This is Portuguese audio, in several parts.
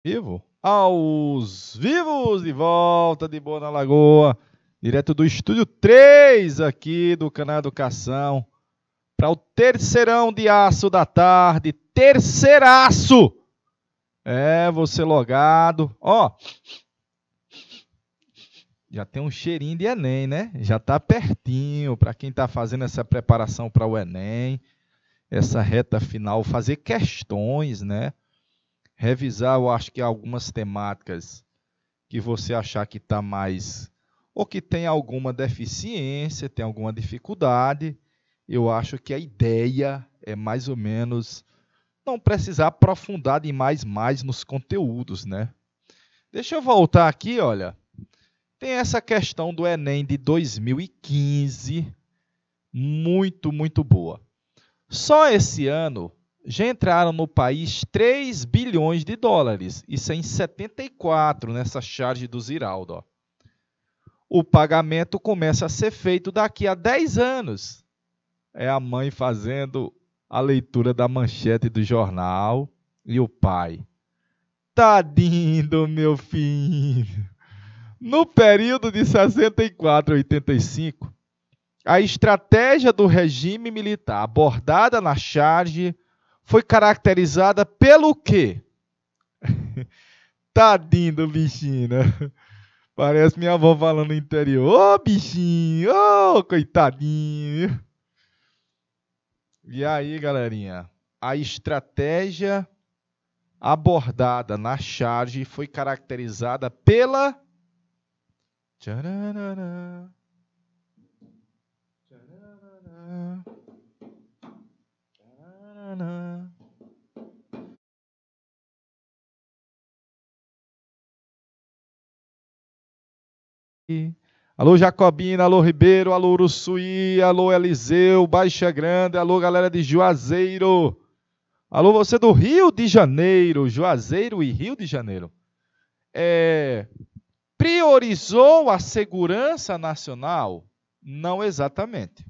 Vivo? Aos vivos, de volta de Boa na Lagoa, direto do estúdio 3 aqui do canal Educação, para o terceirão de aço da tarde, terceiraço! Você logado, já tem um cheirinho de Enem, né? Já tá pertinho, para quem tá fazendo essa preparação para o Enem, essa reta final, fazer questões, né? Revisar, eu acho que algumas temáticas que você achar que está mais, ou que tem alguma deficiência, tem alguma dificuldade, eu acho que a ideia é mais ou menos não precisar aprofundar mais nos conteúdos, né? Deixa eu voltar aqui, olha. Tem essa questão do Enem de 2015, muito boa. Só esse ano já entraram no país 3 bilhões de dólares. Isso é em 74, nessa charge do Ziraldo. Ó. O pagamento começa a ser feito daqui a 10 anos. É a mãe fazendo a leitura da manchete do jornal e o pai. Tadinho do meu filho. No período de 64 a 85, a estratégia do regime militar abordada na charge foi caracterizada pelo quê? Tadinho do bichinho, né? Parece minha avó falando no interior. Ô, bichinho, ô, coitadinho. E aí, galerinha? A estratégia abordada na charge foi caracterizada pela... Tchararara, tchararara, tchararara. Alô Jacobina, alô Ribeiro, alô Uruçuí, alô Eliseu, Baixa Grande, alô galera de Juazeiro. Alô você do Rio de Janeiro, Juazeiro e Rio de Janeiro. Priorizou a segurança nacional? Não exatamente.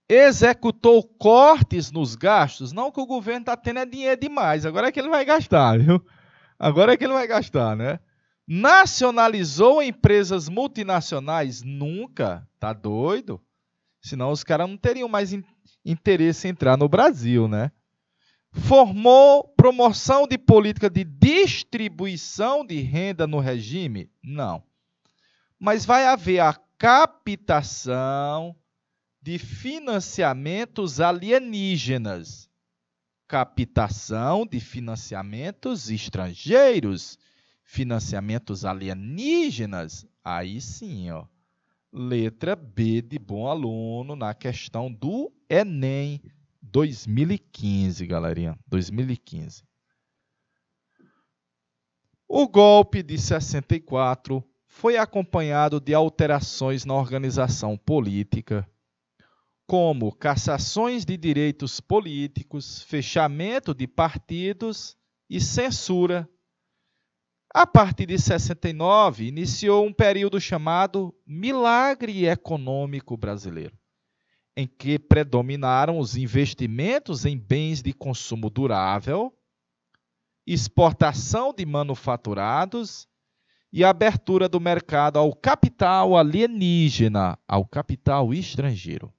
Executou cortes nos gastos? Não, que o governo está tendo dinheiro demais, agora é que ele vai gastar, viu? Agora é que ele vai gastar, né? Nacionalizou empresas multinacionais? Nunca. Tá doido? Senão os caras não teriam mais interesse em entrar no Brasil, né? Formou promoção de política de distribuição de renda no regime? Não. Mas vai haver a captação de financiamentos alienígenas. Captação de financiamentos estrangeiros. Financiamentos alienígenas. Aí sim, ó. Letra B de bom aluno na questão do Enem 2015, galerinha. 2015. O golpe de 64 foi acompanhado de alterações na organização política, como cassações de direitos políticos, fechamento de partidos e censura. A partir de 69, iniciou um período chamado Milagre Econômico Brasileiro, em que predominaram os investimentos em bens de consumo durável, exportação de manufaturados e abertura do mercado ao capital alienígena, ao capital estrangeiro.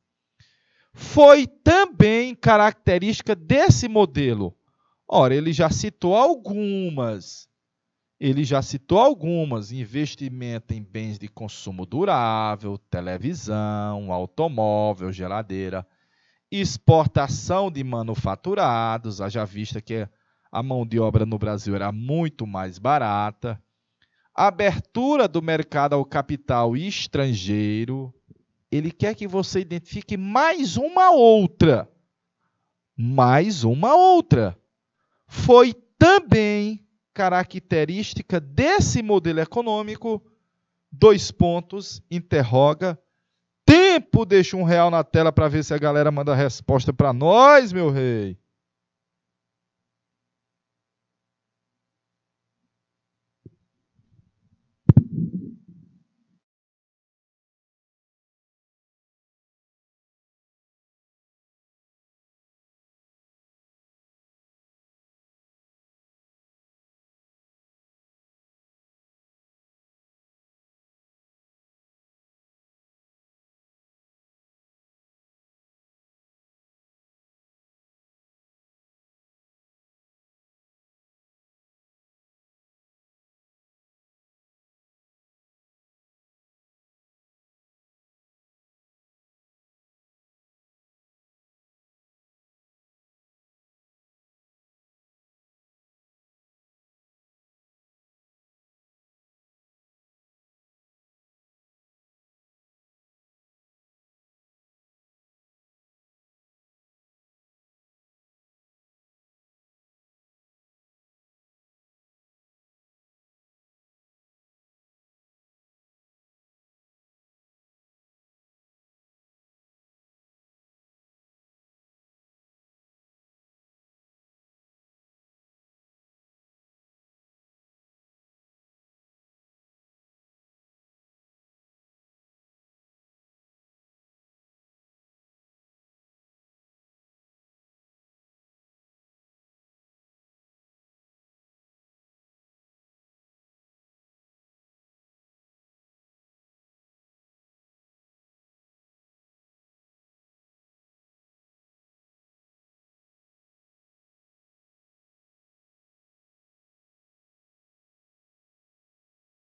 Foi também característica desse modelo. Ora, ele já citou algumas. Investimento em bens de consumo durável, televisão, automóvel, geladeira, exportação de manufaturados, haja vista que a mão de obra no Brasil era muito mais barata, abertura do mercado ao capital estrangeiro. Ele quer que você identifique mais uma outra. Foi também característica desse modelo econômico, dois pontos, interroga. Tempo, deixa R$ 1 na tela para ver se a galera manda a resposta para nós, meu rei.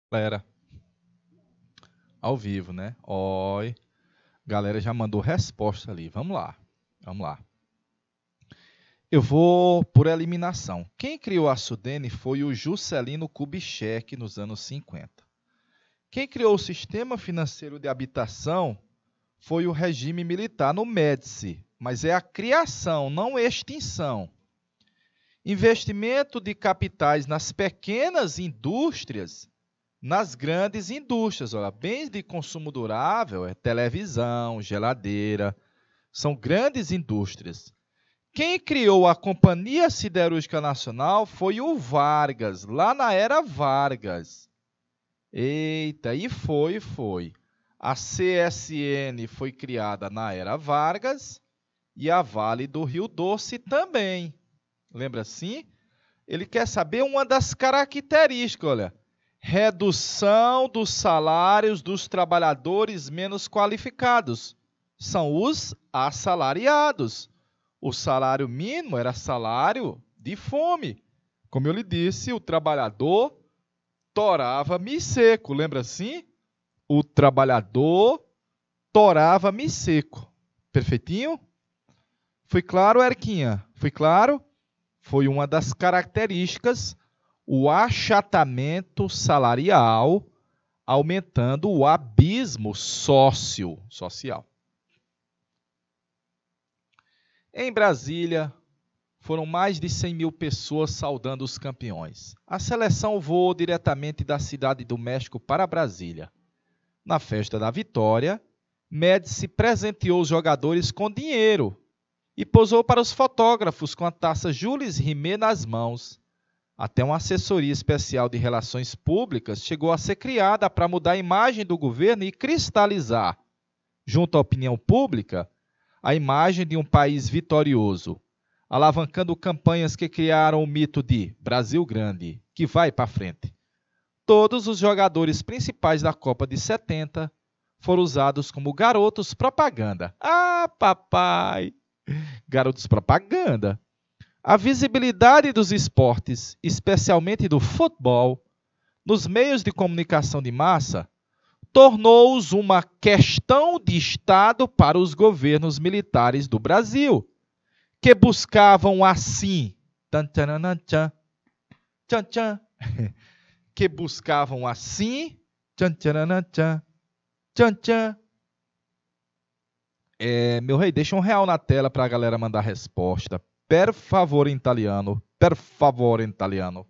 Galera, ao vivo, né? Oi. Galera já mandou resposta ali. Vamos lá. Vamos lá. Eu vou por eliminação. Quem criou a Sudene foi o Juscelino Kubitschek nos anos 50. Quem criou o sistema financeiro de habitação foi o regime militar no Médici, mas é a criação, não extinção. Investimento de capitais nas pequenas indústrias, nas grandes indústrias. Olha, bens de consumo durável é televisão, geladeira, são grandes indústrias. Quem criou a Companhia Siderúrgica Nacional foi o Vargas, lá na era Vargas. Eita, e foi. A CSN foi criada na era Vargas e a Vale do Rio Doce também. Lembra assim? Ele quer saber uma das características, olha. Redução dos salários dos trabalhadores menos qualificados. São os assalariados. O salário mínimo era salário de fome. Como eu lhe disse, o trabalhador torava mi seco. Lembra assim? O trabalhador torava mi seco. Perfeitinho? Foi claro, Eriquinha? Foi claro? Foi uma das características o achatamento salarial, aumentando o abismo social. Em Brasília, foram mais de 100 mil pessoas saudando os campeões. A seleção voou diretamente da Cidade do México para Brasília. Na festa da vitória, Médici presenteou os jogadores com dinheiro e posou para os fotógrafos com a taça Jules Rimet nas mãos. Até uma assessoria especial de relações públicas chegou a ser criada para mudar a imagem do governo e cristalizar, junto à opinião pública, a imagem de um país vitorioso, alavancando campanhas que criaram o mito de Brasil Grande, que vai para frente. Todos os jogadores principais da Copa de 70 foram usados como garotos propaganda. Ah, papai! Garotos propaganda. A visibilidade dos esportes, especialmente do futebol, nos meios de comunicação de massa, tornou-os uma questão de Estado para os governos militares do Brasil, que buscavam assim, que buscavam assim, meu rei, deixa um real na tela para a galera mandar resposta. Per favore, in italiano. Per favore, in italiano.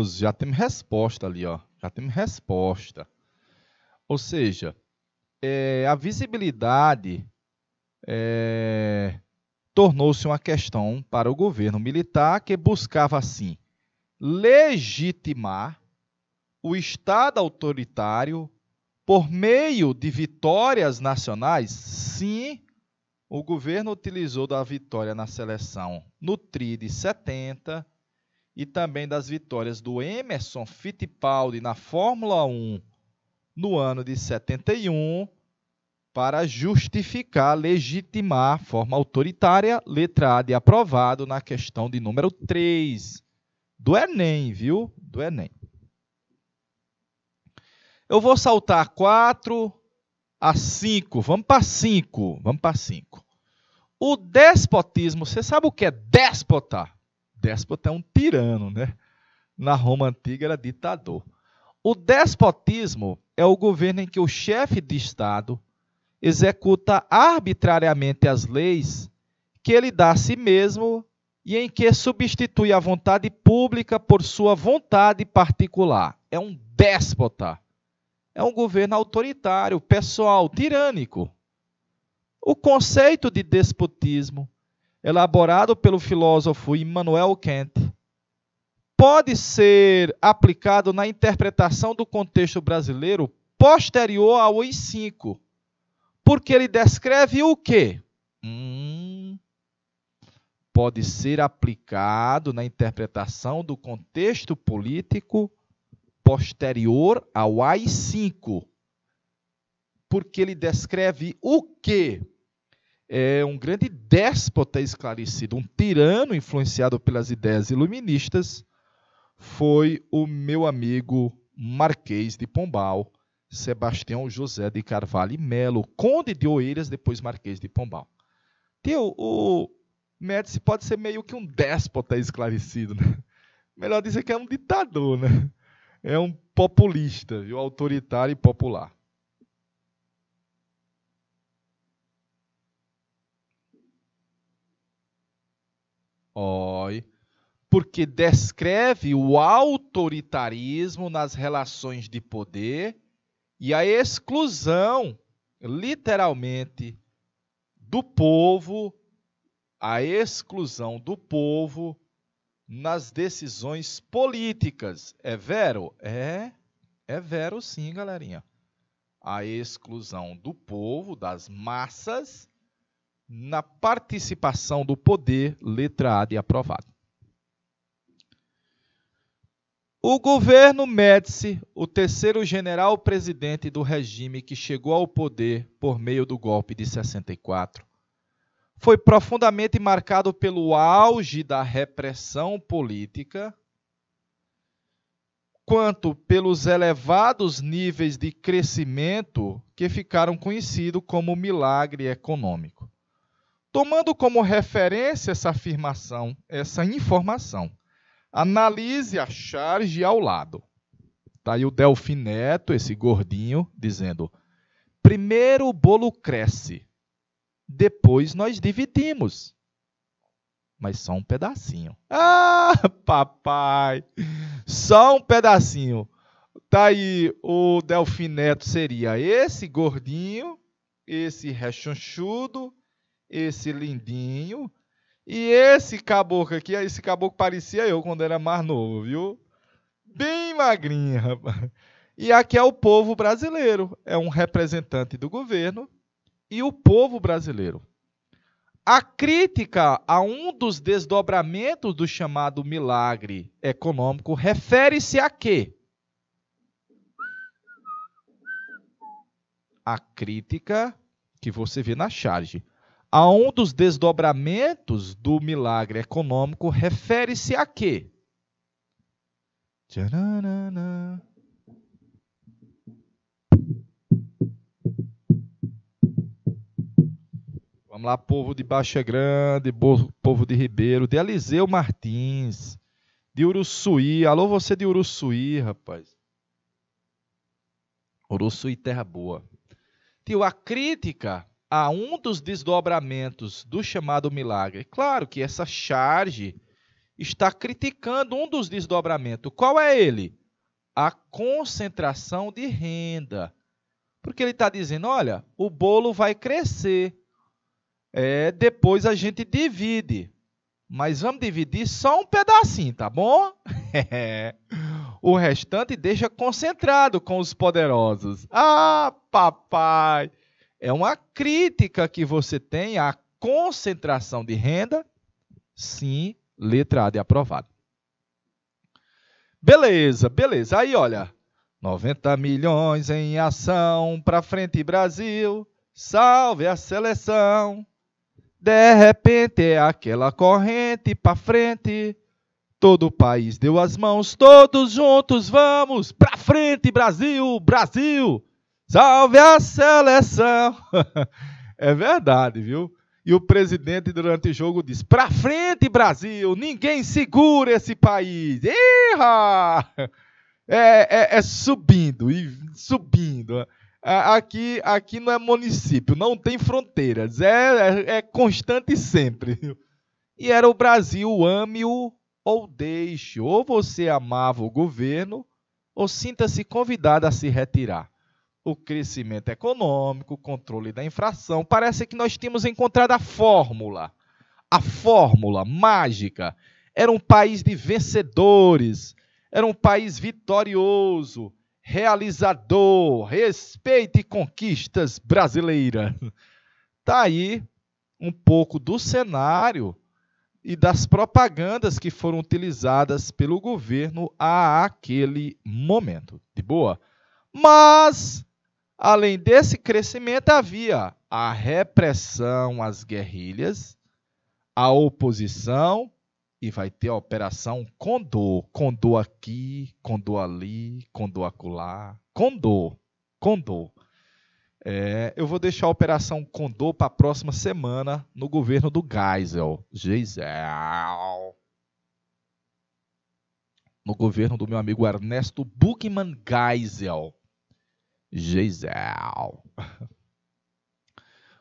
Já temos resposta ali, ó. Já temos resposta. Ou seja, a visibilidade tornou-se uma questão para o governo militar que buscava, assim, legitimar o Estado autoritário por meio de vitórias nacionais. Sim, o governo utilizou da vitória na seleção no Tri de 70 e também das vitórias do Emerson Fittipaldi na Fórmula 1 no ano de 71 para justificar, legitimar a forma autoritária, letra A de aprovado na questão de número 3 do Enem, viu? Do Enem. Eu vou saltar 4 a 5. Vamos para 5. O despotismo, você sabe o que é déspota? Déspota é um tirano, né? Na Roma Antiga era ditador. O despotismo é o governo em que o chefe de Estado executa arbitrariamente as leis que ele dá a si mesmo e em que substitui a vontade pública por sua vontade particular. É um déspota. É um governo autoritário, pessoal, tirânico. O conceito de despotismo, elaborado pelo filósofo Immanuel Kant, pode ser aplicado na interpretação do contexto brasileiro posterior ao AI-5, porque ele descreve o quê? Pode ser aplicado na interpretação do contexto político posterior ao AI-5, porque ele descreve o quê? É um grande déspota esclarecido, um tirano influenciado pelas ideias iluministas, foi o meu amigo Marquês de Pombal, Sebastião José de Carvalho e Melo, conde de Oeiras, depois Marquês de Pombal. Tio, o Médici pode ser meio que um déspota esclarecido, né? Melhor dizer que é um ditador, né? É um populista, viu? Autoritário e popular. Oi. Porque descreve o autoritarismo nas relações de poder e a exclusão, literalmente, do povo, a exclusão do povo nas decisões políticas. É vero? É vero sim, galerinha. A exclusão do povo, das massas, na participação do poder, letra A de aprovado. O governo Médici, o terceiro general-presidente do regime que chegou ao poder por meio do golpe de 64, foi profundamente marcado pelo auge da repressão política, quanto pelos elevados níveis de crescimento que ficaram conhecidos como milagre econômico. Tomando como referência essa afirmação, essa informação, analise a charge ao lado. Está aí o Delfim Neto, esse gordinho, dizendo: primeiro o bolo cresce, depois nós dividimos. Mas só um pedacinho. Ah, papai! Só um pedacinho. Tá aí, o Delfim Neto seria esse gordinho, esse rechonchudo, esse lindinho, e esse caboclo aqui, esse caboclo parecia eu quando era mais novo, viu? Bem magrinho, rapaz. E aqui é o povo brasileiro, é um representante do governo e o povo brasileiro. A crítica a um dos desdobramentos do chamado milagre econômico refere-se a quê? A crítica que você vê na charge a um dos desdobramentos do milagre econômico refere-se a quê? Tcharanana. Vamos lá, povo de Baixa Grande, povo de Ribeiro, de Eliseu Martins, de Uruçuí. Alô, você de Uruçuí, rapaz. Uruçuí, terra boa. Tio, a crítica a um dos desdobramentos do chamado milagre. Claro que essa charge está criticando um dos desdobramentos. Qual é ele? A concentração de renda. Porque ele está dizendo, olha, o bolo vai crescer. Depois a gente divide. Mas vamos dividir só um pedacinho, tá bom? O restante deixa concentrado com os poderosos. Ah, papai! É uma crítica que você tem à concentração de renda? Sim, letra A de aprovado. Beleza, beleza. Aí, olha, 90 milhões em ação, pra frente Brasil, salve a seleção. De repente é aquela corrente pra frente, todo o país deu as mãos, todos juntos vamos, pra frente Brasil, Brasil. Salve a seleção! É verdade, viu? E o presidente, durante o jogo, diz: pra frente, Brasil! Ninguém segura esse país! Iha! É subindo e subindo. Aqui não é município, não tem fronteiras, é constante sempre. E era o Brasil, ame-o ou deixe. Ou você amava o governo, ou sinta-se convidado a se retirar. O crescimento econômico, o controle da inflação, parece que nós tínhamos encontrado a fórmula mágica. Era um país de vencedores, era um país vitorioso, realizador, respeite conquistas brasileiras. Está aí um pouco do cenário e das propagandas que foram utilizadas pelo governo àquele momento. De boa? Mas, além desse crescimento, havia a repressão às guerrilhas, a oposição, e vai ter a Operação Condor. Condor aqui, Condor ali, Condor acolá. Condor. Eu vou deixar a Operação Condor para a próxima semana no governo do Geisel. No governo do meu amigo Ernesto Buchmann Geisel.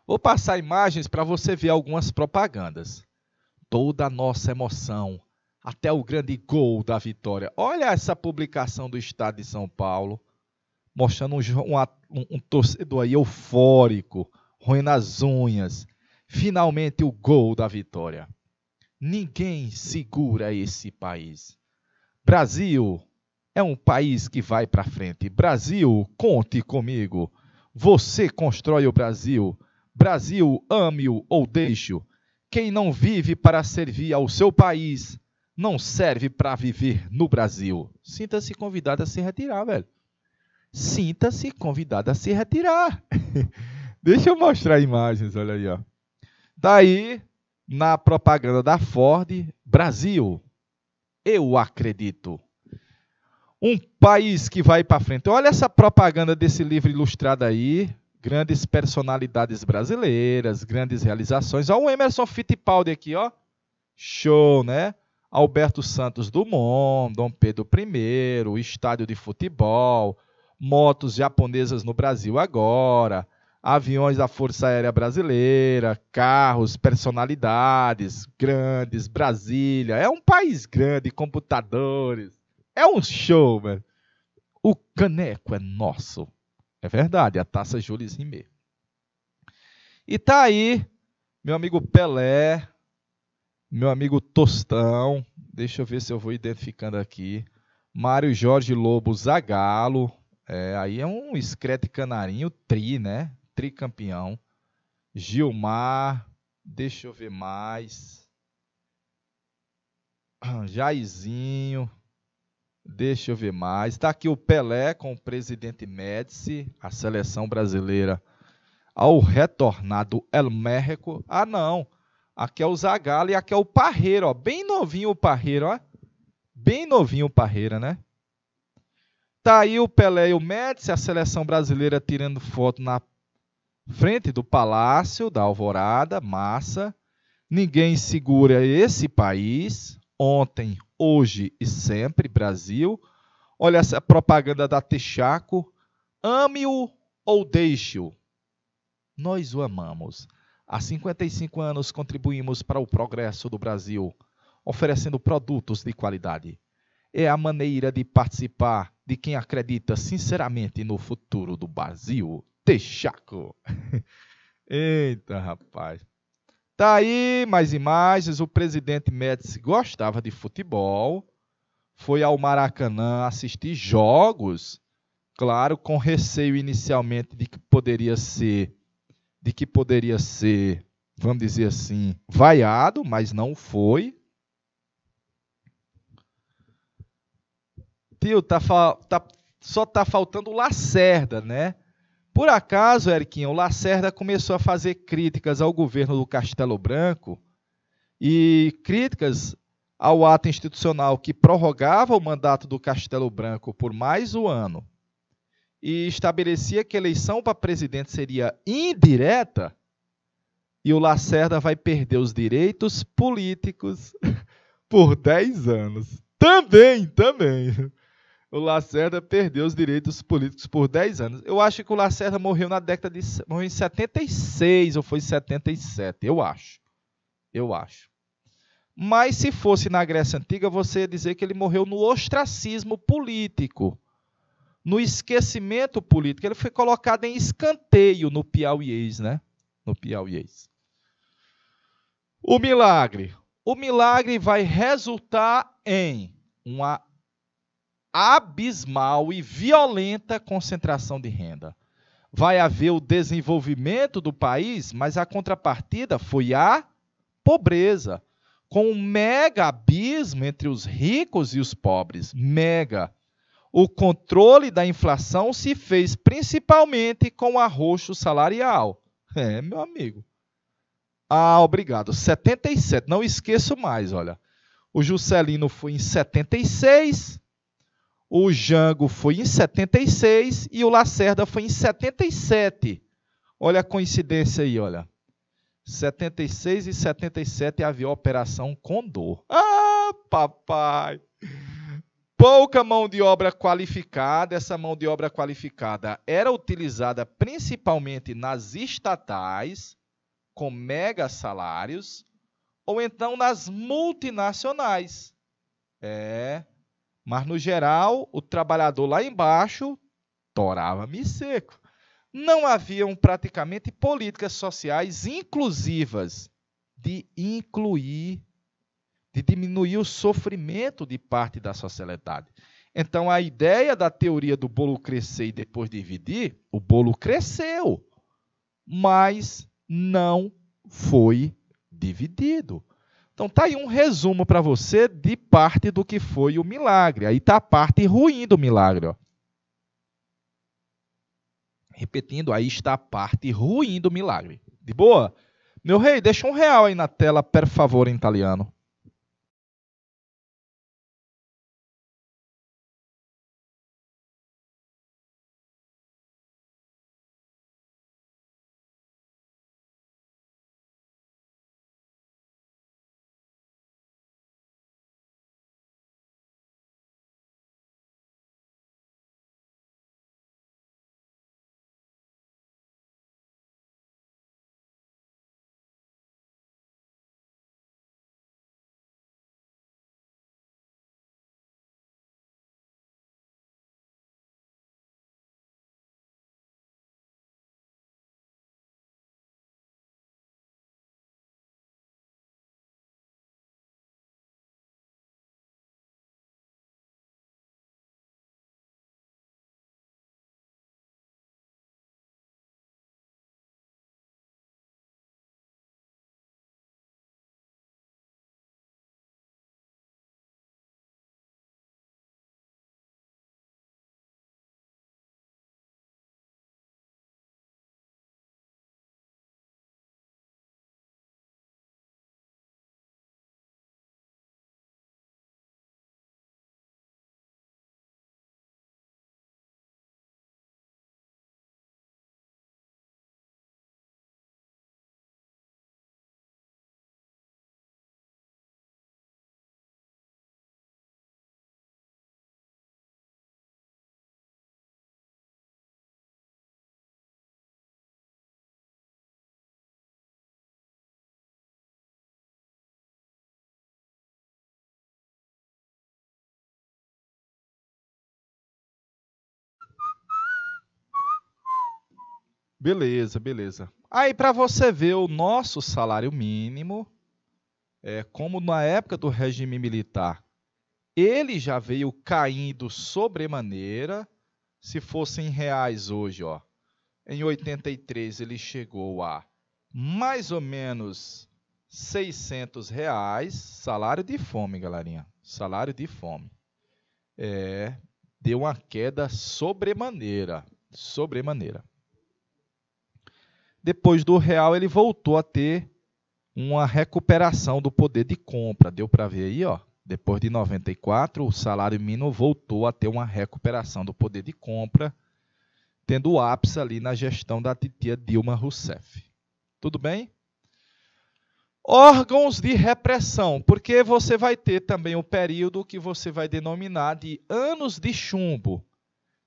Vou passar imagens para você ver algumas propagandas. Toda a nossa emoção, até o grande gol da vitória. Olha essa publicação do Estado de São Paulo, mostrando um torcedor aí eufórico, roendo as unhas. Finalmente o gol da vitória. Ninguém segura esse país. Brasil é um país que vai para frente. Brasil, conte comigo. Você constrói o Brasil. Brasil, ame-o ou deixe-o. Quem não vive para servir ao seu país, não serve para viver no Brasil. Sinta-se convidado a se retirar, velho. Sinta-se convidado a se retirar. Deixa eu mostrar imagens, olha aí, ó. Daí, na propaganda da Ford, Brasil, eu acredito. Um país que vai para frente. Olha essa propaganda desse livro ilustrado aí. Grandes personalidades brasileiras, grandes realizações. Olha o Emerson Fittipaldi aqui, ó. Show, né? Alberto Santos Dumont, Dom Pedro I, estádio de futebol, motos japonesas no Brasil agora, aviões da Força Aérea Brasileira, carros, personalidades grandes, Brasília. É um país grande, computadores. É um show, velho. O caneco é nosso. É verdade, a Taça Jules Rimet. E tá aí, meu amigo Pelé, meu amigo Tostão, deixa eu ver se eu vou identificando aqui, Mário Jorge Lobo Zagallo, aí é um Screte Canarinho né? Tricampeão. Gilmar, deixa eu ver mais. Jairzinho. Deixa eu ver mais. Está aqui o Pelé com o presidente Médici, a seleção brasileira ao retornar do El México. Ah, não. Aqui é o Zagallo e aqui é o Parreira, ó. Bem novinho o Parreira, ó. Bem novinho o Parreira, né? Tá aí o Pelé e o Médici, a seleção brasileira tirando foto na frente do Palácio da Alvorada, massa. Ninguém segura esse país. Ontem, hoje e sempre, Brasil. Olha essa propaganda da Texaco. Ame-o ou deixe-o. Nós o amamos. Há 55 anos contribuímos para o progresso do Brasil, oferecendo produtos de qualidade. É a maneira de participar de quem acredita sinceramente no futuro do Brasil. Texaco. Eita, rapaz. Tá aí mais imagens. O presidente Médici gostava de futebol. Foi ao Maracanã assistir jogos. Claro, com receio inicialmente de que poderia ser, vamos dizer assim, vaiado, mas não foi. Tio, só tá faltando o Lacerda, né? Por acaso, Eriquinho, o Lacerda começou a fazer críticas ao governo do Castelo Branco e críticas ao ato institucional que prorrogava o mandato do Castelo Branco por mais um ano e estabelecia que a eleição para presidente seria indireta, e o Lacerda vai perder os direitos políticos por 10 anos. Também. O Lacerda perdeu os direitos políticos por 10 anos. Eu acho que o Lacerda morreu na década de... Morreu em 76 ou foi 77, eu acho. Eu acho. Mas se fosse na Grécia Antiga, você ia dizer que ele morreu no ostracismo político, no esquecimento político. Ele foi colocado em escanteio no piauiês, né? No piauiês. O milagre. O milagre vai resultar em uma abismal e violenta concentração de renda. Vai haver o desenvolvimento do país, mas a contrapartida foi a pobreza, com um mega abismo entre os ricos e os pobres. Mega. O controle da inflação se fez principalmente com o arroxo salarial. Meu amigo. Ah, obrigado. 77. Não esqueço mais, olha. O Juscelino foi em 76, o Jango foi em 76 e o Lacerda foi em 77. Olha a coincidência aí, olha. 76 e 77 havia a Operação Condor. Ah, papai! Pouca mão de obra qualificada. Essa mão de obra qualificada era utilizada principalmente nas estatais, com mega salários, ou então nas multinacionais. Mas, no geral, o trabalhador lá embaixo torava-me seco. Não haviam praticamente políticas sociais inclusivas de incluir, de diminuir o sofrimento de parte da sociedade. Então, a ideia da teoria do bolo crescer e depois dividir, o bolo cresceu, mas não foi dividido. Então, está aí um resumo para você de parte do que foi o milagre. Aí está a parte ruim do milagre. Ó. Repetindo, aí está a parte ruim do milagre. De boa? Meu rei, deixa R$1 aí na tela, per favor, em italiano. Beleza, beleza. Aí, para você ver o nosso salário mínimo, como na época do regime militar, ele já veio caindo sobremaneira. Se fosse em reais hoje, ó, em 83 ele chegou a mais ou menos R$600, salário de fome, galerinha. Salário de fome. Deu uma queda sobremaneira. Sobremaneira. Depois do real, ele voltou a ter uma recuperação do poder de compra. Deu para ver aí, ó. Depois de 94, o salário mínimo voltou a ter uma recuperação do poder de compra, tendo o ápice ali na gestão da titia Dilma Rousseff. Tudo bem? Órgãos de repressão, porque você vai ter também o período que você vai denominar de anos de chumbo.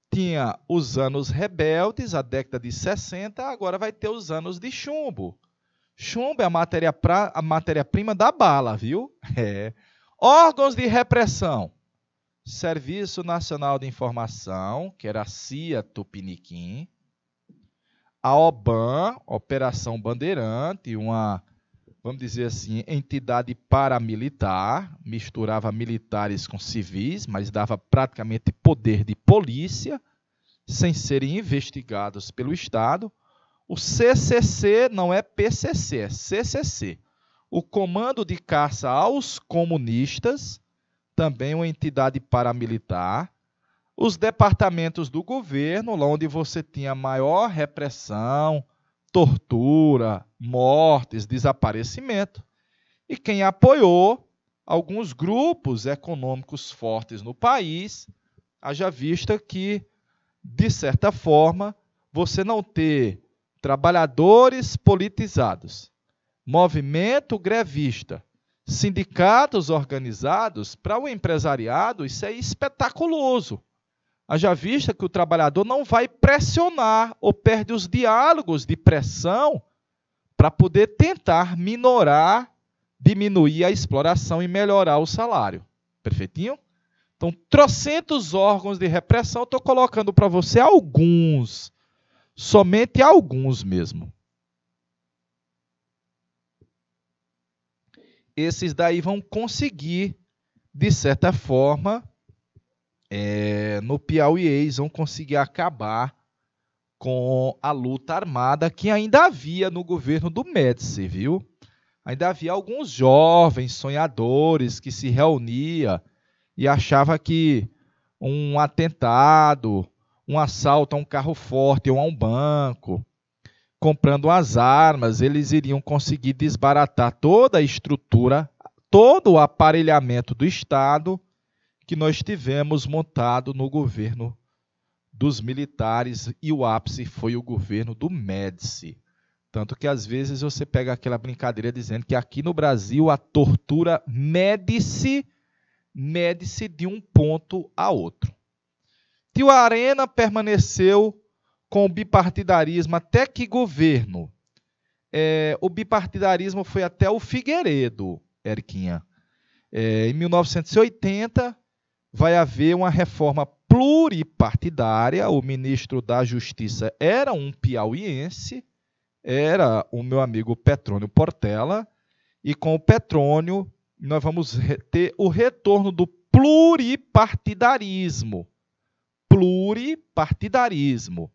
Tinha os anos rebeldes, a década de 60, agora vai ter os anos de chumbo. Chumbo é a matéria-prima da bala, viu? É. Órgãos de repressão. Serviço Nacional de Informação, que era a CIA Tupiniquim. A OBAN, Operação Bandeirante, uma, vamos dizer assim, entidade paramilitar, misturava militares com civis, mas dava praticamente poder de polícia, sem serem investigados pelo Estado. O CCC não é PCC, é CCC. O Comando de Caça aos Comunistas, também uma entidade paramilitar. Os departamentos do governo, lá onde você tinha maior repressão, tortura, mortes, desaparecimento. E quem apoiou alguns grupos econômicos fortes no país, haja vista que, de certa forma, você não ter trabalhadores politizados, movimento grevista, sindicatos organizados, para o empresariado isso é espetaculoso. Haja vista que o trabalhador não vai pressionar ou perde os diálogos de pressão para poder tentar minorar, diminuir a exploração e melhorar o salário. Perfeitinho? Então, trocentos órgãos de repressão, estou colocando para você alguns, somente alguns mesmo. Esses daí vão conseguir, de certa forma, no Piauí, vão conseguir acabar com a luta armada que ainda havia no governo do Médici, viu? Ainda havia alguns jovens sonhadores que se reuniam e achavam que um atentado, um assalto a um carro forte ou a um banco, comprando as armas, eles iriam conseguir desbaratar toda a estrutura, todo o aparelhamento do Estado que nós tivemos montado no governo dos militares, e o ápice foi o governo do Médici. Tanto que, às vezes, você pega aquela brincadeira dizendo que aqui no Brasil a tortura mede-se de um ponto a outro. Tio Arena permaneceu com o bipartidarismo até que governo? O bipartidarismo foi até o Figueiredo, Eriquinha. Em 1980, vai haver uma reforma pluripartidária. O ministro da Justiça era um piauiense, era o meu amigo Petrônio Portela, e com o Petrônio nós vamos ter o retorno do pluripartidarismo. Pluripartidarismo.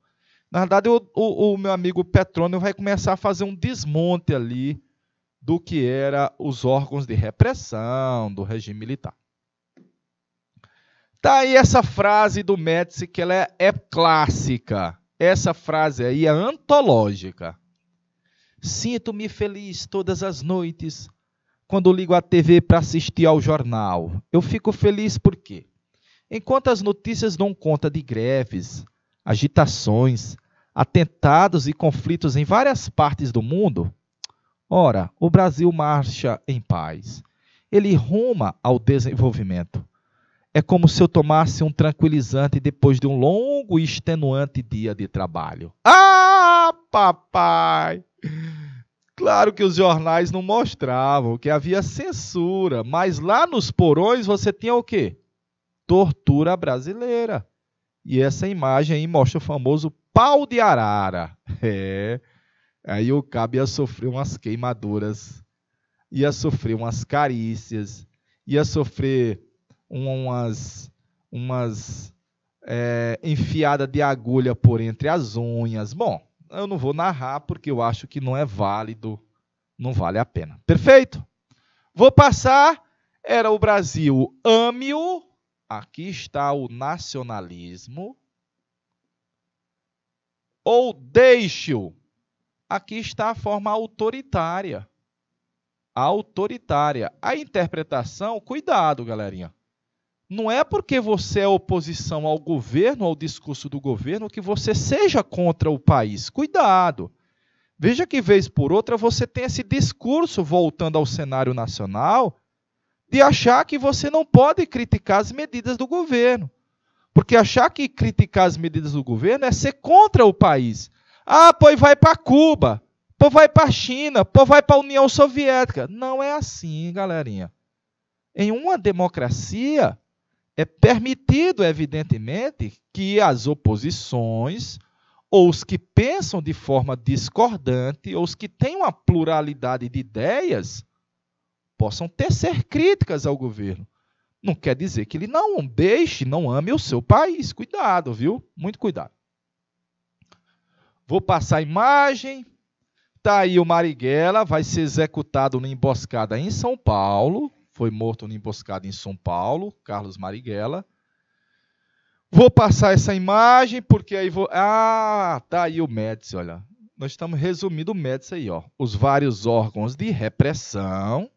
Na verdade, o meu amigo Petrônio vai começar a fazer um desmonte ali do que eram os órgãos de repressão do regime militar. Tá aí essa frase do Médici, que ela é clássica. Essa frase aí é antológica. Sinto-me feliz todas as noites quando ligo a TV para assistir ao jornal. Eu fico feliz porque, enquanto as notícias dão conta de greves, agitações, atentados e conflitos em várias partes do mundo, ora, o Brasil marcha em paz. Ele ruma ao desenvolvimento. É como se eu tomasse um tranquilizante depois de um longo e extenuante dia de trabalho. Ah, papai! Claro que os jornais não mostravam, que havia censura, mas lá nos porões você tinha o quê? Tortura brasileira. E essa imagem aí mostra o famoso pau de arara. Aí o cabo ia sofrer umas queimaduras, ia sofrer umas carícias, ia sofrer umas enfiada de agulha por entre as unhas. Bom, eu não vou narrar porque eu acho que não é válido, não vale a pena. Perfeito? Vou passar. Era o Brasil ame-o. Aqui está o nacionalismo. Ou deixe-o. Aqui está a forma autoritária. Autoritária. A interpretação, cuidado, galerinha. Não é porque você é oposição ao governo, ao discurso do governo, que você seja contra o país. Cuidado. Veja que, vez por outra, você tem esse discurso voltando ao cenário nacional de achar que você não pode criticar as medidas do governo. Porque achar que criticar as medidas do governo é ser contra o país. Ah, pois vai para Cuba, pois vai para a China, pois vai para a União Soviética. Não é assim, galerinha. Em uma democracia, é permitido, evidentemente, que as oposições, ou os que pensam de forma discordante, ou os que têm uma pluralidade de ideias, possam tecer críticas ao governo. Não quer dizer que ele não deixe, não ame o seu país. Cuidado, viu? Muito cuidado. Vou passar a imagem. Está aí o Marighella, vai ser executado numa emboscada em São Paulo. Foi morto numa emboscada em São Paulo, Carlos Marighella. Vou passar essa imagem, porque aí vou... Ah, tá aí o Médici, olha. Nós estamos resumindo o Médici aí, ó. Os vários órgãos de repressão,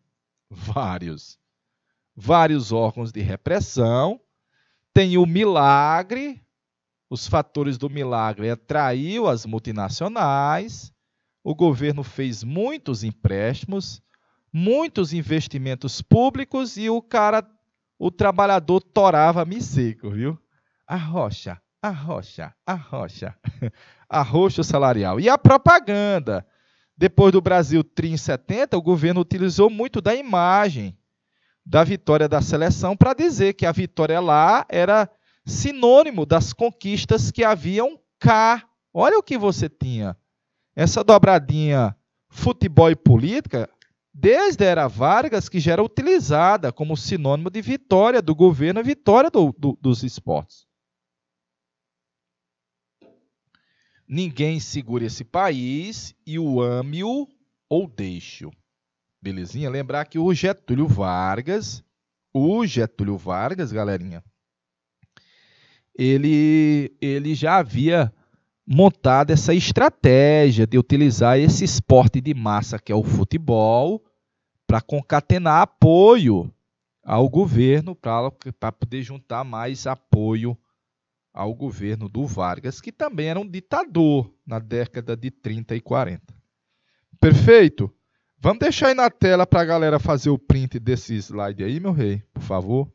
vários órgãos de repressão. Tem o milagre, os fatores do milagre atraiu as multinacionais, o governo fez muitos empréstimos, muitos investimentos públicos e o trabalhador torava seco, viu? Arrocha, arrocha, arrocha, arrocha o salarial. E a propaganda? Depois do Brasil tri em 70, o governo utilizou muito da imagem da vitória da seleção para dizer que a vitória lá era sinônimo das conquistas que haviam cá. Olha o que você tinha. Essa dobradinha futebol e política, desde a era Vargas, que já era utilizada como sinônimo de vitória do governo e vitória dos esportes. Ninguém segura esse país e o ame-o ou deixe-o. Belezinha? Lembrar que o Getúlio Vargas, galerinha, ele já havia montado essa estratégia de utilizar esse esporte de massa que é o futebol para concatenar apoio ao governo, para poder juntar mais apoio ao governo do Vargas, que também era um ditador na década de 30 e 40. Perfeito? Vamos deixar aí na tela para a galera fazer o print desse slide aí, meu rei, por favor.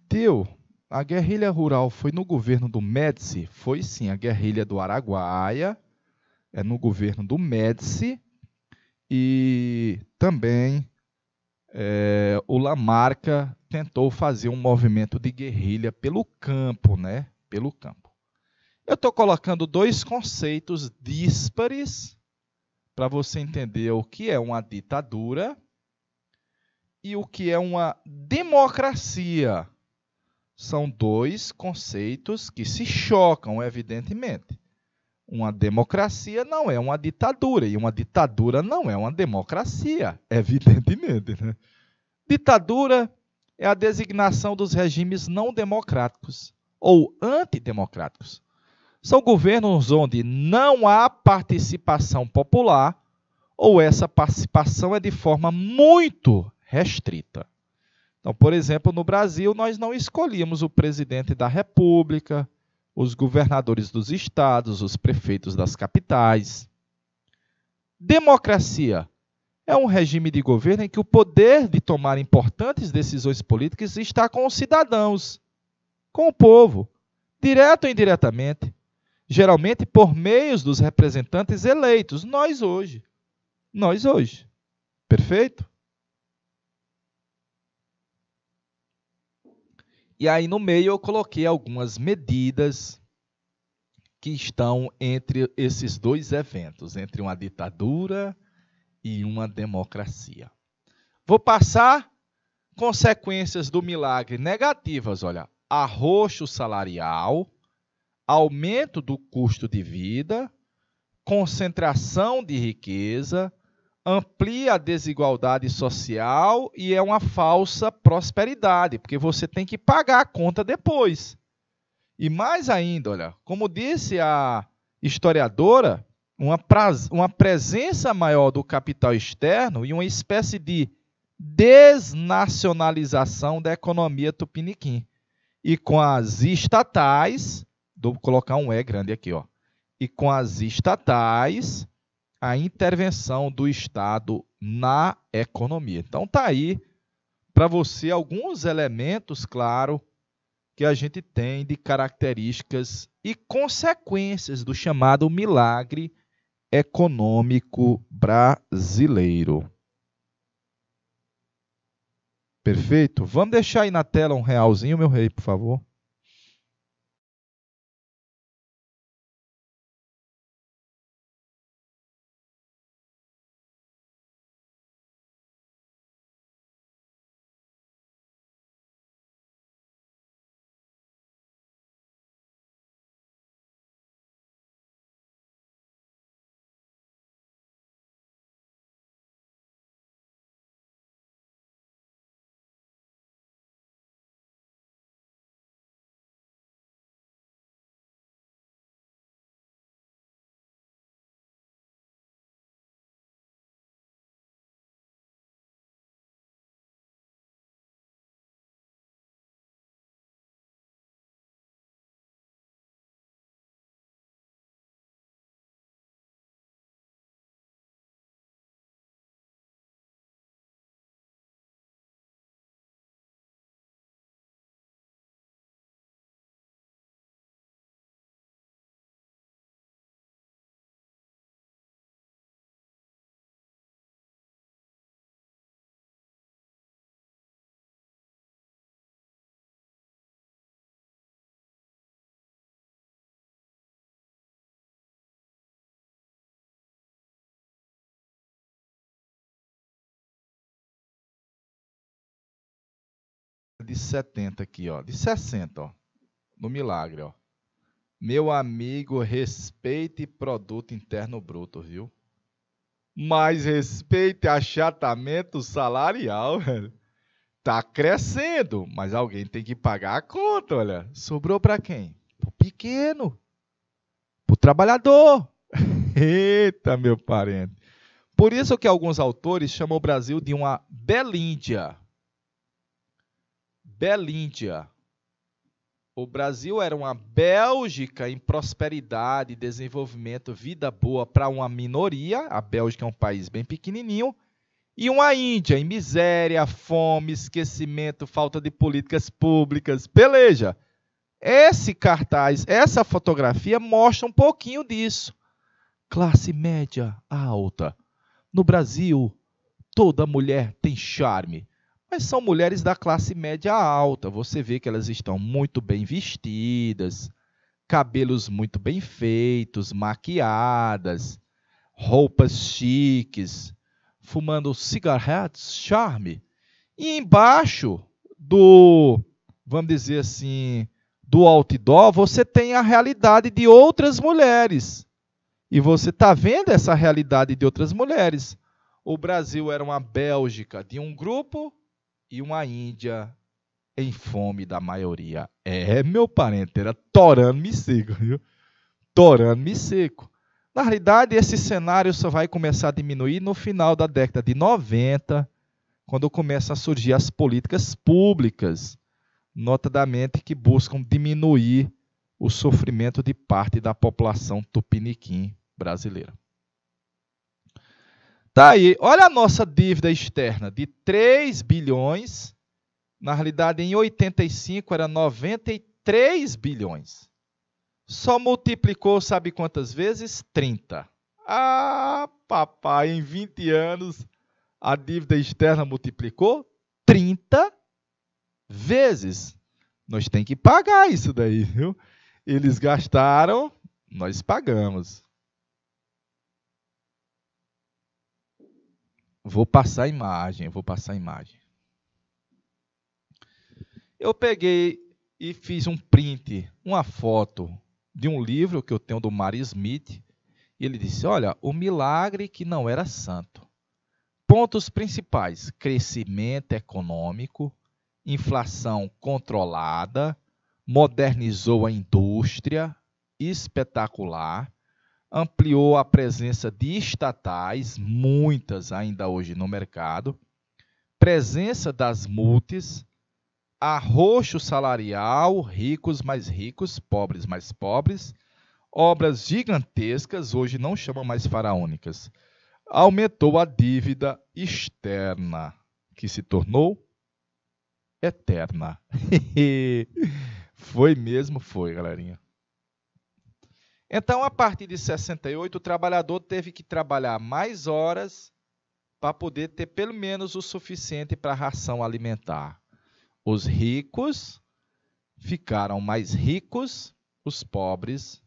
Teu, a guerrilha rural foi no governo do Médici? Foi sim, a guerrilha do Araguaia é no governo do Médici e também o Lamarca tentou fazer um movimento de guerrilha pelo campo, né? Pelo campo. Eu estou colocando dois conceitos díspares para você entender o que é uma ditadura e o que é uma democracia. São dois conceitos que se chocam, evidentemente. Uma democracia não é uma ditadura, e uma ditadura não é uma democracia, evidentemente, né? Ditadura é a designação dos regimes não democráticos ou antidemocráticos. São governos onde não há participação popular ou essa participação é de forma muito restrita. Então, por exemplo, no Brasil, nós não escolhíamos o presidente da República, os governadores dos estados, os prefeitos das capitais. Democracia é um regime de governo em que o poder de tomar importantes decisões políticas está com os cidadãos, com o povo, direto ou indiretamente, geralmente por meios dos representantes eleitos, nós hoje. Perfeito? E aí no meio eu coloquei algumas medidas que estão entre esses dois eventos, entre uma ditadura e uma democracia. Vou passar consequências do milagre negativas, olha, arroxo salarial, aumento do custo de vida, concentração de riqueza, amplia a desigualdade social e é uma falsa prosperidade, porque você tem que pagar a conta depois. E mais ainda, olha, como disse a historiadora, uma presença maior do capital externo e uma espécie de desnacionalização da economia tupiniquim. E com as estatais, vou colocar um E grande aqui, ó. E com as estatais, a intervenção do Estado na economia. Então tá aí para você alguns elementos, claro, que a gente tem de características e consequências do chamado milagre econômico brasileiro. Perfeito? Vamos deixar aí na tela um realzinho, meu rei, por favor. De 70 aqui, ó, de 60, ó, no milagre, ó. Meu amigo, respeite produto interno bruto, viu? Mas respeite achatamento salarial, velho. Tá crescendo, mas alguém tem que pagar a conta, olha. Sobrou para quem? Pro pequeno, pro trabalhador. Eita, meu parente. Por isso que alguns autores chamam o Brasil de uma Belíndia. Belíndia. O Brasil era uma Bélgica em prosperidade, desenvolvimento, vida boa para uma minoria. A Bélgica é um país bem pequenininho. E uma Índia em miséria, fome, esquecimento, falta de políticas públicas. Peleja. Esse cartaz, essa fotografia mostra um pouquinho disso. Classe média alta. No Brasil, toda mulher tem charme. Mas são mulheres da classe média alta. Você vê que elas estão muito bem vestidas, cabelos muito bem feitos, maquiadas, roupas chiques, fumando cigarrettes, charme. E embaixo do, vamos dizer assim, do outdoor, você tem a realidade de outras mulheres. E você está vendo essa realidade de outras mulheres. O Brasil era uma Bélgica de um grupo e uma Índia em fome da maioria. É, meu parente, era torando me siga, viu? torando-me seco. Na realidade, esse cenário só vai começar a diminuir no final da década de 90, quando começam a surgir as políticas públicas, notadamente que buscam diminuir o sofrimento de parte da população tupiniquim brasileira. Tá aí, olha a nossa dívida externa de 3 bilhões, na realidade em 85 era 93 bilhões. Só multiplicou, sabe quantas vezes? 30. Ah, papai, em 20 anos a dívida externa multiplicou 30 vezes. Nós temos que pagar isso daí, viu? Eles gastaram, nós pagamos. Vou passar a imagem. Eu peguei e fiz um print, uma foto de um livro que eu tenho do Mário Smith. E ele disse, olha, o milagre que não era santo. Pontos principais, crescimento econômico, inflação controlada, modernizou a indústria, espetacular, ampliou a presença de estatais, muitas ainda hoje no mercado, presença das multis, arroxo salarial, ricos mais ricos, pobres mais pobres, obras gigantescas, hoje não chamam mais faraônicas. Aumentou a dívida externa, que se tornou eterna. Foi mesmo, foi, galerinha. Então, a partir de 68, o trabalhador teve que trabalhar mais horas para poder ter pelo menos o suficiente para a ração alimentar. Os ricos ficaram mais ricos, os pobres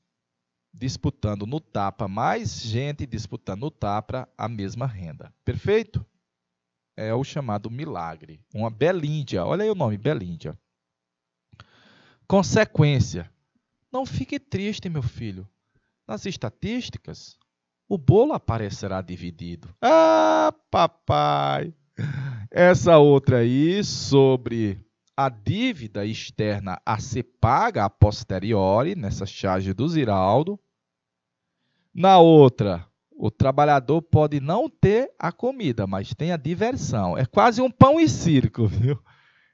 disputando no tapa, mais gente disputando no tapa a mesma renda. Perfeito? É o chamado milagre. Uma Belíndia, olha aí o nome, Belíndia. Consequência. Não fique triste, meu filho. Nas estatísticas, o bolo aparecerá dividido. Ah, papai! Essa outra aí sobre a dívida externa a ser paga a posteriori, nessa charge do Ziraldo. Na outra, o trabalhador pode não ter a comida, mas tem a diversão. É quase um pão e circo, viu?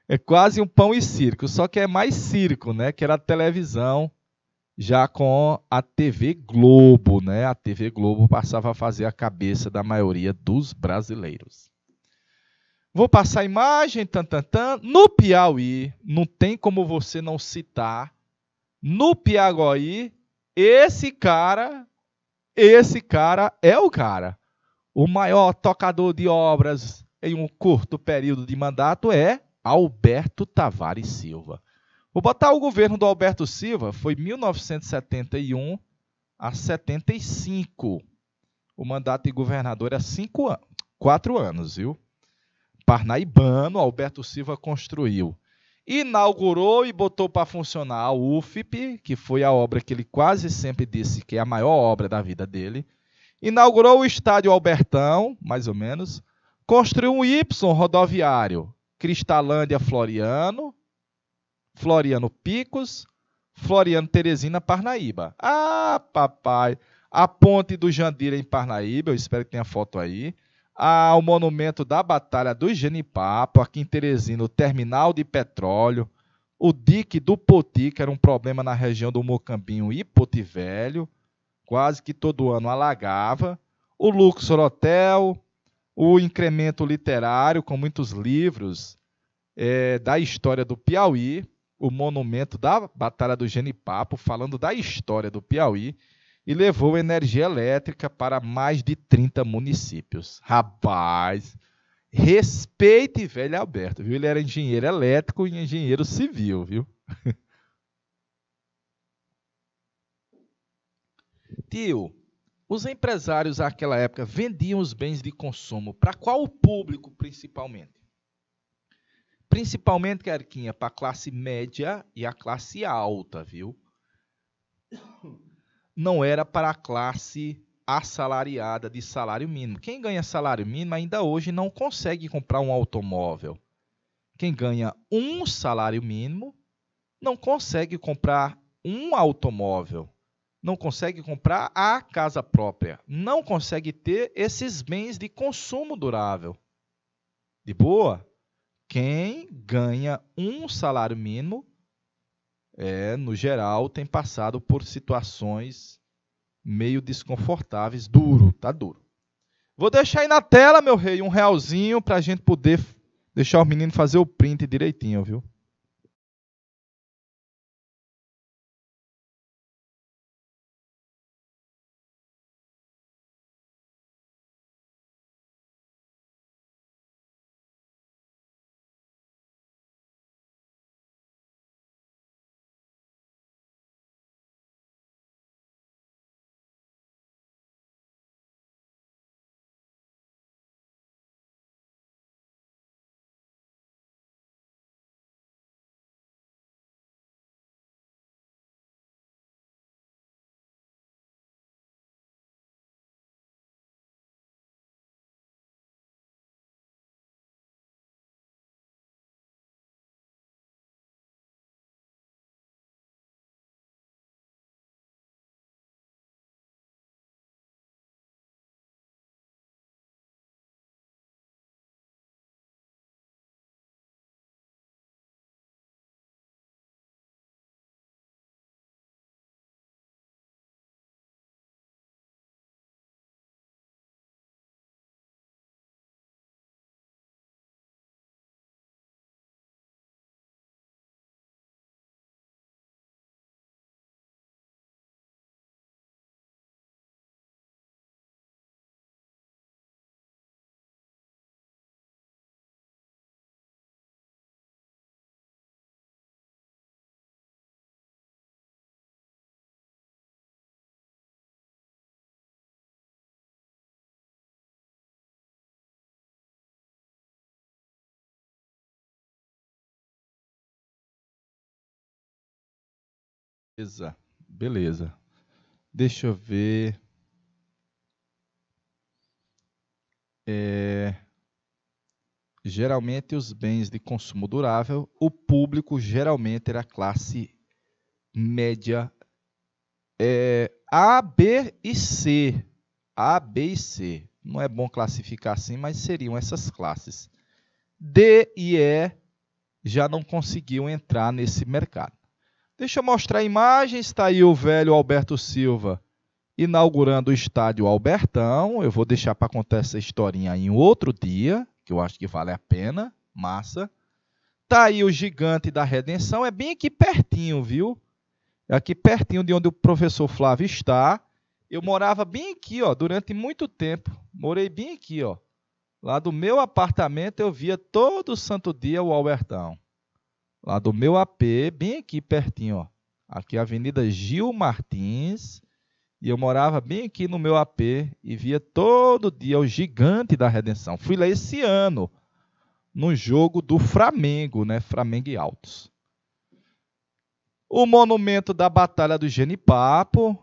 É quase um pão e circo, só que é mais circo, né? Que era a televisão, já com a TV Globo, né? A TV Globo passava a fazer a cabeça da maioria dos brasileiros. Vou passar a imagem, no Piauí, não tem como você não citar, no Piauí, esse cara é o cara. O maior tocador de obras em um curto período de mandato é Alberto Tavares Silva. Vou botar o governo do Alberto Silva, foi 1971 a 75. O mandato de governador era 4 anos, viu? Parnaibano, Alberto Silva construiu. Inaugurou e botou para funcionar a UFIP, que foi a obra que ele quase sempre disse que é a maior obra da vida dele. Inaugurou o estádio Albertão, mais ou menos. Construiu um Y rodoviário, Cristalândia Floriano, Floriano Picos, Floriano Teresina, Parnaíba. Ah, papai! A ponte do Jandira em Parnaíba, eu espero que tenha foto aí. O monumento da Batalha do Genipapo, aqui em Teresina, o terminal de petróleo, o dique do Poti, que era um problema na região do Mocambinho e Poti Velho, quase que todo ano alagava, o Luxor Hotel, o incremento literário, com muitos livros da história do Piauí, o monumento da Batalha do Genipapo, falando da história do Piauí, e levou energia elétrica para mais de 30 municípios. Rapaz, respeite velho Alberto, viu? Ele era engenheiro elétrico e engenheiro civil, viu? Tio, os empresários naquela época vendiam os bens de consumo para qual público principalmente? Principalmente, Querquinha, para a classe média e a classe alta, viu? Não era para a classe assalariada de salário mínimo. Quem ganha salário mínimo ainda hoje não consegue comprar um automóvel. Quem ganha um salário mínimo não consegue comprar um automóvel. não consegue comprar a casa própria, não consegue ter esses bens de consumo durável. De boa? Quem ganha um salário mínimo, no geral, tem passado por situações meio desconfortáveis. Duro, tá duro. Vou deixar aí na tela, meu rei, R$1 para a gente poder deixar o menino fazer o print direitinho, viu? Beleza. Beleza. Deixa eu ver. Geralmente os bens de consumo durável, o público geralmente era classe média A, B e C. A, B e C. Não é bom classificar assim, mas seriam essas classes. D e E já não conseguiam entrar nesse mercado. Deixa eu mostrar a imagem. Está aí o velho Alberto Silva inaugurando o estádio Albertão. Eu vou deixar para contar essa historinha em outro dia, que eu acho que vale a pena. Massa. Está aí o Gigante da Redenção. É bem aqui pertinho, viu? É aqui pertinho de onde o professor Flávio está. Eu morava bem aqui, ó, durante muito tempo. Morei bem aqui, ó. Lá do meu apartamento eu via todo santo dia o Albertão. Lá do meu AP, bem aqui pertinho, ó. Aqui é a Avenida Gil Martins. E eu morava bem aqui no meu AP e via todo dia o Gigante da Redenção. Fui lá esse ano, no jogo do Flamengo, né? Flamengo e Altos. O monumento da Batalha do Genipapo.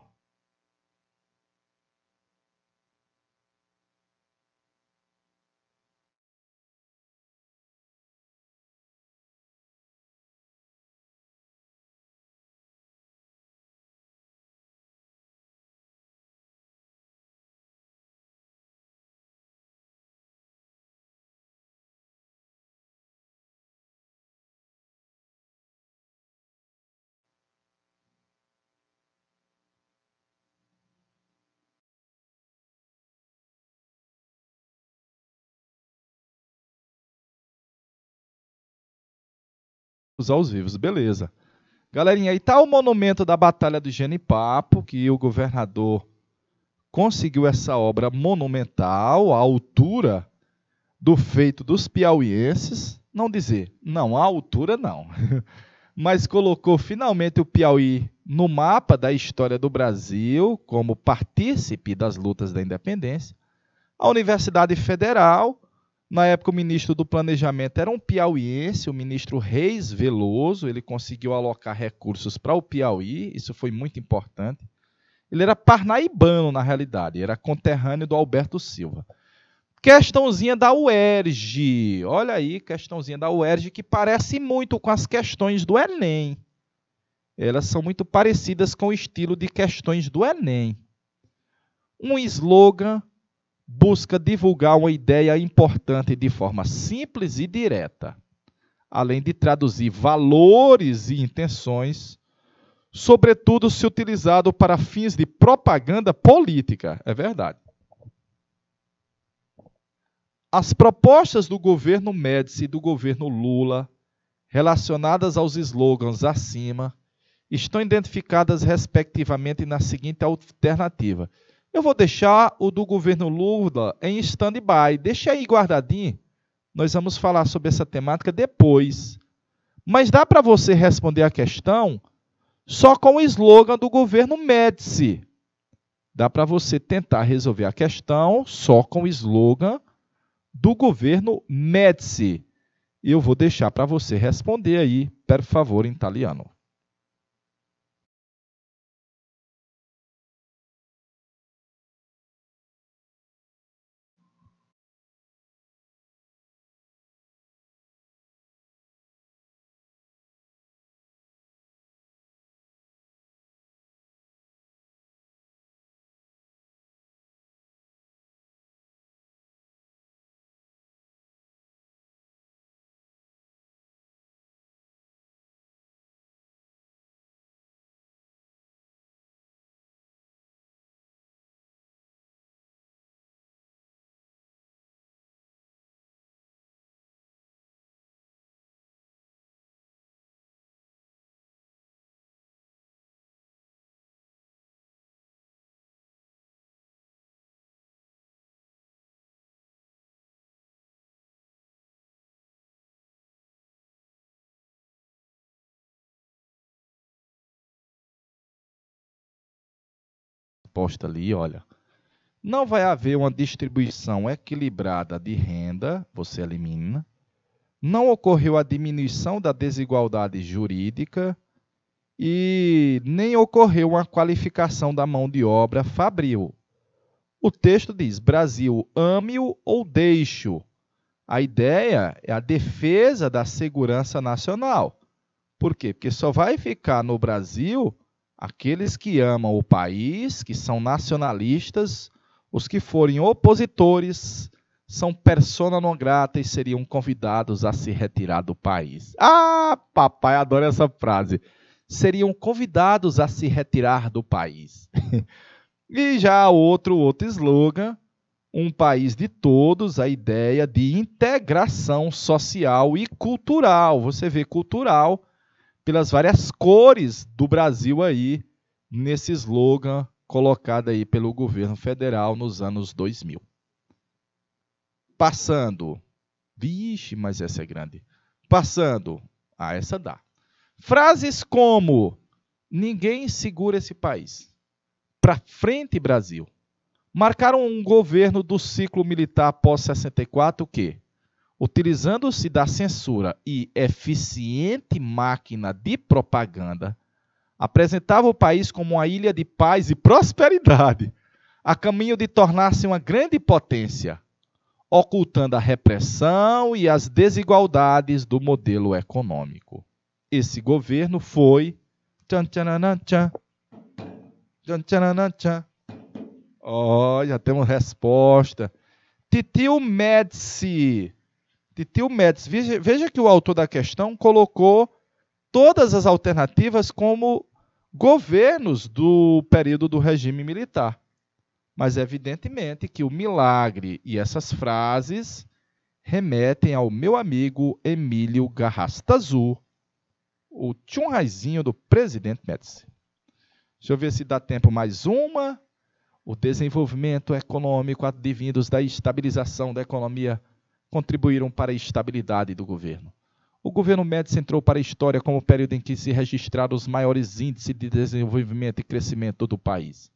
Os aos vivos, beleza. Galerinha, aí está o monumento da Batalha do Genipapo, que o governador conseguiu essa obra monumental, à altura do feito dos piauienses. Não dizer, não, à altura não. Mas colocou finalmente o Piauí no mapa da história do Brasil, como partícipe das lutas da independência. A Universidade Federal, na época o ministro do Planejamento era um piauiense, o ministro Reis Veloso, ele conseguiu alocar recursos para o Piauí, isso foi muito importante. Ele era parnaibano, na realidade, era conterrâneo do Alberto Silva. Questãozinha da UERJ, olha aí, questãozinha da UERJ que parece muito com as questões do Enem. elas são muito parecidas com o estilo de questões do Enem. Um slogan busca divulgar uma ideia importante de forma simples e direta, além de traduzir valores e intenções, sobretudo se utilizado para fins de propaganda política. É verdade. As propostas do governo Médici e do governo Lula, relacionadas aos slogans acima, estão identificadas respectivamente na seguinte alternativa. Eu vou deixar o do governo Lula em stand-by. Deixa aí guardadinho. Nós vamos falar sobre essa temática depois. Mas dá para você responder a questão só com o slogan do governo Médici. Dá para você tentar resolver a questão só com o slogan do governo Médici. E eu vou deixar para você responder aí, per favore, em italiano. Resposta ali, olha. Não vai haver uma distribuição equilibrada de renda, você elimina. Não ocorreu a diminuição da desigualdade jurídica e nem ocorreu uma qualificação da mão de obra fabril. O texto diz: Brasil, ame-o ou deixe-o. A ideia é a defesa da segurança nacional. Por quê? Porque só vai ficar no Brasil aqueles que amam o país, que são nacionalistas, os que forem opositores são persona non grata e seriam convidados a se retirar do país. Ah, papai adora essa frase. Seriam convidados a se retirar do país. E já outro slogan, um país de todos, a ideia de integração social e cultural. Você vê cultural pelas várias cores do Brasil aí, nesse slogan colocado aí pelo governo federal nos anos 2000. Passando, vixe, mas essa é grande. Passando, essa dá. Frases como, ninguém segura esse país. Pra frente, Brasil. Marcaram um governo do ciclo militar após 64 que, utilizando-se da censura e eficiente máquina de propaganda, apresentava o país como uma ilha de paz e prosperidade, a caminho de tornar-se uma grande potência, ocultando a repressão e as desigualdades do modelo econômico. Esse governo foi... Oh, já temos resposta. Titio Médici. Titio Médici. Veja que o autor da questão colocou todas as alternativas como governos do período do regime militar. Mas evidentemente que o milagre e essas frases remetem ao meu amigo Emílio Garrastazu, o tchunraizinho do presidente Médici. Deixa eu ver se dá tempo mais uma. O desenvolvimento econômico advindos da estabilização da economia contribuíram para a estabilidade do governo. O governo Médici entrou para a história como o período em que se registraram os maiores índices de desenvolvimento e crescimento do país.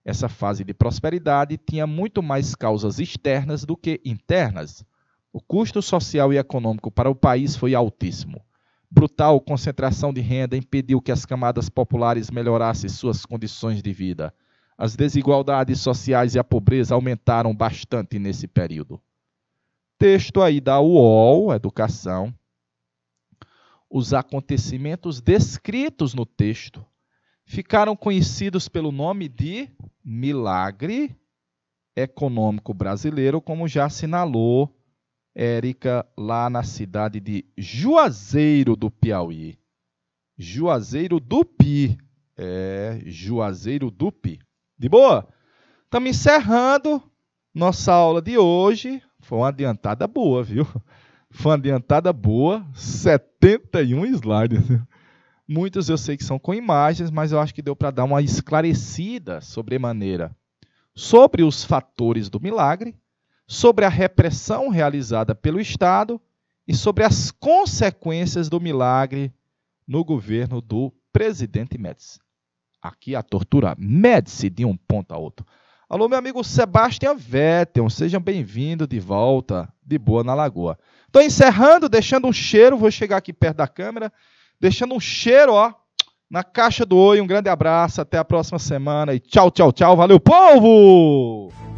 Essa fase de prosperidade tinha muito mais causas externas do que internas. O custo social e econômico para o país foi altíssimo. Brutal concentração de renda impediu que as camadas populares melhorassem suas condições de vida. As desigualdades sociais e a pobreza aumentaram bastante nesse período. Texto aí da UOL, Educação. os acontecimentos descritos no texto ficaram conhecidos pelo nome de milagre econômico brasileiro, como já assinalou Érica lá na cidade de Juazeiro do Piauí. Juazeiro do Pi. Juazeiro do Pi. De boa? Estamos encerrando nossa aula de hoje. Foi uma adiantada boa, viu? Foi uma adiantada boa. 71 slides. Muitos eu sei que são com imagens, mas eu acho que deu para dar uma esclarecida sobremaneira sobre os fatores do milagre, sobre a repressão realizada pelo Estado e sobre as consequências do milagre no governo do presidente Médici. Aqui a tortura Médici de um ponto a outro. Alô, meu amigo Sebastian Vettel, sejam bem-vindos de volta, de boa na Lagoa. Estou encerrando, deixando um cheiro, vou chegar aqui perto da câmera, deixando um cheiro, ó, na caixa do oi. Um grande abraço, até a próxima semana e tchau, tchau, tchau. Valeu, povo!